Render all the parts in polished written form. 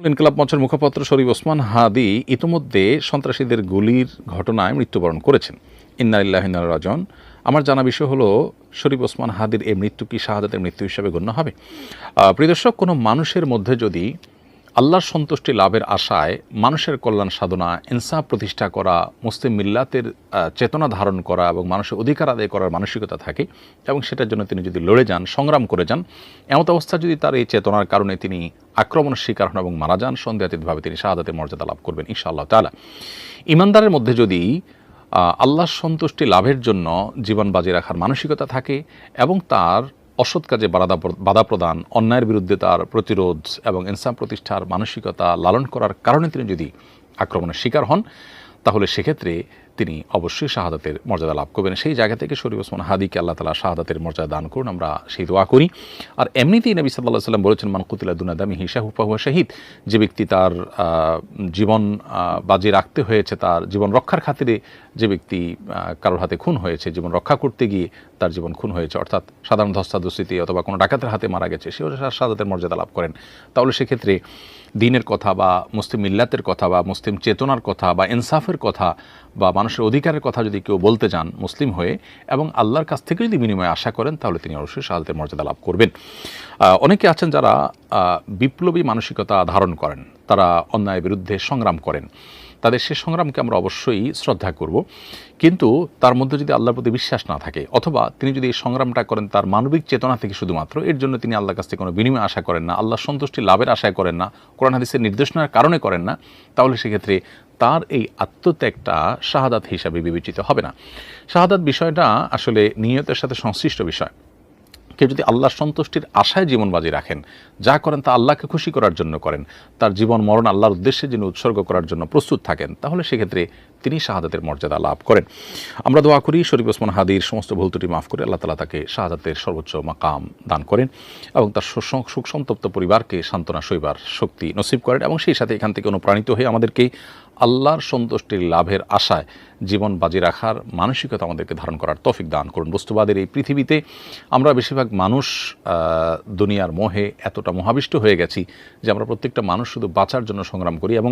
ইনকিলাব মঞ্চের মুখপাত্র শরীফ ওসমান হাদি ইতিমধ্যে সন্ত্রাসীদের গুলির ঘটনায় মৃত্যুবরণ করেছেন। ইন্না লিল্লাহি ওয়া ইন্না ইলাইহি রাজিউন। আমার জানা বিষয় হলো, শরীফ ওসমান হাদির এই মৃত্যু কি শাহাদাতের মৃত্যু হিসাবে গণ্য হবে? প্রিয় দর্শক, কোনো মানুষের মধ্যে যদি আল্লাহর সন্তুষ্টি লাভের আশায় মানুষের কল্যাণ সাধনা, ইনসাফ প্রতিষ্ঠা করা, মুসলিম মিল্লাতের চেতনা ধারণ করা এবং মানুষের অধিকার আদায় করার মানসিকতা থাকে এবং সেটার জন্য তিনি যদি লড়ে যান, সংগ্রাম করে যান, এমত অবস্থা যদি তার এই চেতনার কারণে তিনি আক্রমণের শিকার হন এবং মারা যান, সন্দেহাতীতভাবে তিনি শাহাদাতের মর্যাদা লাভ করবেন ইনশাআল্লাহ তাআলা। ইমানদারের মধ্যে যদি আল্লাহর সন্তুষ্টি লাভের জন্য জীবন বাজি রাখার মানসিকতা থাকে এবং তার অসৎ কাজে বাধা প্রদান, অন্যায়ের বিরুদ্ধে তার প্রতিরোধ এবং ইনসাফ প্রতিষ্ঠার মানসিকতা লালন করার কারণে তিনি যদি আক্রমণের শিকার হন, তাহলে সেক্ষেত্রে তিনি অবশ্যই শাহাদাতের মর্যাদা লাভ করবেন। সেই জায়গা থেকে শরীফ ওসমান হাদিকে আল্লাহ তাআলা শাহাদাতের মর্যাদা দান করুন, আমরা সেই দোয়া করি। আর এমনিতেই নবী সাল্লাল্লাহু আলাইহি ওয়াসাল্লাম বলেছেন, মান কুতিলা দুনা দামিহি ফাহুয়া শাহীদ। যে ব্যক্তি তার জীবন বাজি রাখতে হয়েছে, তার জীবন রক্ষার খাতিরে যে ব্যক্তি কারোর হাতে খুন হয়েছে, জীবন রক্ষা করতে গিয়ে তার জীবন খুন হয়েছে, অর্থাৎ সাধারণ ধস্তাধস্তিতে অথবা কোনো ডাকাতের হাতে মারা গেছে, সেও শাহাদাতের মর্যাদা লাভ করেন। তাহলে সেক্ষেত্রে দ্বীনের কথা বা মুসলিম মিল্লাতের কথা বা মুসলিম চেতনার কথা বা ইনসাফের কথা বা মানুষের অধিকারের কথা যদি কেউ বলতে যান মুসলিম হয়ে এবং আল্লাহর কাছ থেকে যদি বিনিময় আশা করেন, তাহলে তিনি অবশ্যই শাহাদাতের মর্যাদা লাভ করবেন। অনেকে আছেন যারা বিপ্লবী মানসিকতা ধারণ করেন, তারা অন্যায়ের বিরুদ্ধে সংগ্রাম করেন, তাদের সে সংগ্রামকে আমরা অবশ্যই শ্রদ্ধা করব, কিন্তু তার মধ্যে যদি আল্লাহর প্রতি বিশ্বাস না থাকে অথবা তিনি যদি এই সংগ্রামটা করেন তার মানবিক চেতনা থেকে শুধুমাত্র, এর জন্য তিনি আল্লাহর কাছ থেকে কোনো বিনিময় আশা করেন না, আল্লাহর সন্তুষ্টি লাভের আশায় করেন না, কোরআন হাদিসের নির্দেশনার কারণে করেন না, তাহলে সেক্ষেত্রে তার এই আত্মত্যাগটা শাহাদাত হিসাবে বিবেচিত হবে না। শাহাদাত বিষয়টা আসলে নিয়তের সাথে সংশ্লিষ্ট বিষয়। কেউ যদি আল্লাহর সন্তুষ্টির আশায় জীবন বাজি রাখেন, যা করেন তা আল্লাহকে খুশি করার জন্য করেন, তার জীবন মরণ আল্লাহর উদ্দেশ্যে যিনি উৎসর্গ করার জন্য প্রস্তুত থাকেন, তাহলে সেক্ষেত্রে তিনি শাহাদাতের মর্যাদা লাভ করেন। আমরা দোয়া করি শরীফ ওসমান হাদির সমস্ত ভুল ত্রুটি মাফ করে আল্লাহ তাআলা তাকে শাহাদাতের সর্বোচ্চ মাকাম দান করেন এবং তার সুখ সন্তপ্ত পরিবারকে সান্ত্বনা সইবার শক্তি নসিব করেন এবং সেই সাথে এখান থেকে অনুপ্রাণিত হয়ে আমাদেরকে আল্লাহর সন্তুষ্টির লাভের আশায় জীবন বাজি রাখার মানসিকতা আমাদেরকে ধারণ করার তৌফিক দান করুন। বস্তুবাদের এই পৃথিবীতে আমরা বেশিরভাগ মানুষ দুনিয়ার মোহে এতটা মোহাবিষ্ট হয়ে গেছি যে আমরা প্রত্যেকটা মানুষ শুধু বাঁচার জন্য সংগ্রাম করি এবং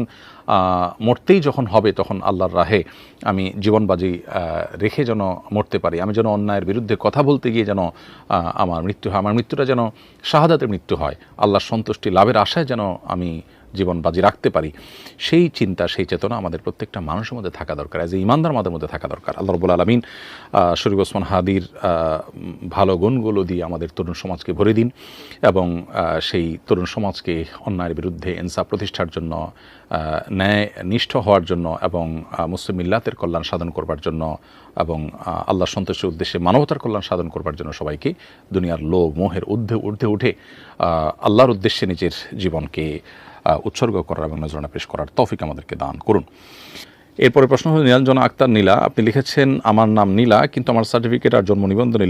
মরতেই যখন হবে তখন আল্লাহর রাহে আমি জীবন বাজি রেখে যেন মরতে পারি, আমি যেন অন্যায়ের বিরুদ্ধে কথা বলতে গিয়ে যেন আমার মৃত্যু হয়, আমার মৃত্যুটা যেন শাহাদাতের মৃত্যু হয়, আল্লাহর সন্তুষ্টি লাভের আশায় যেন আমি জীবন বাজি রাখতে পারি, সেই চিন্তা, সেই চেতনা আমাদের প্রত্যেকটা মানুষের মধ্যে থাকা দরকার, এজ এ ইমানদার আমাদের মধ্যে থাকা দরকার। আল্লাহ রাব্বুল আলামিন শরীফ ওসমান হাদির ভালো গুণগুলো দিয়ে আমাদের তরুণ সমাজকে ভরে দিন এবং সেই তরুণ সমাজকে অন্যায়ের বিরুদ্ধে ইনসাফ প্রতিষ্ঠার জন্য, ন্যায় নিষ্ঠ হওয়ার জন্য এবং মুসলিম মিল্লাতের কল্যাণ সাধন করবার জন্য এবং আল্লাহর সন্তুষ্টির উদ্দেশ্যে মানবতার কল্যাণ সাধন করবার জন্য সবাইকে দুনিয়ার লোভ মোহের ঊর্ধ্বে উঠে আল্লাহর উদ্দেশ্যে নিজের জীবনকে উৎসর্গ করার এবং নজরানা পেশ করার তৌফিক আমাদেরকে দান করুন। এরপরে প্রশ্ন হল নীলাঞ্জনা আক্তার নীলা, আপনি লিখেছেন, আমার নাম নীলা কিন্তু আমার সার্টিফিকেট আর জন্ম নিবন্ধনে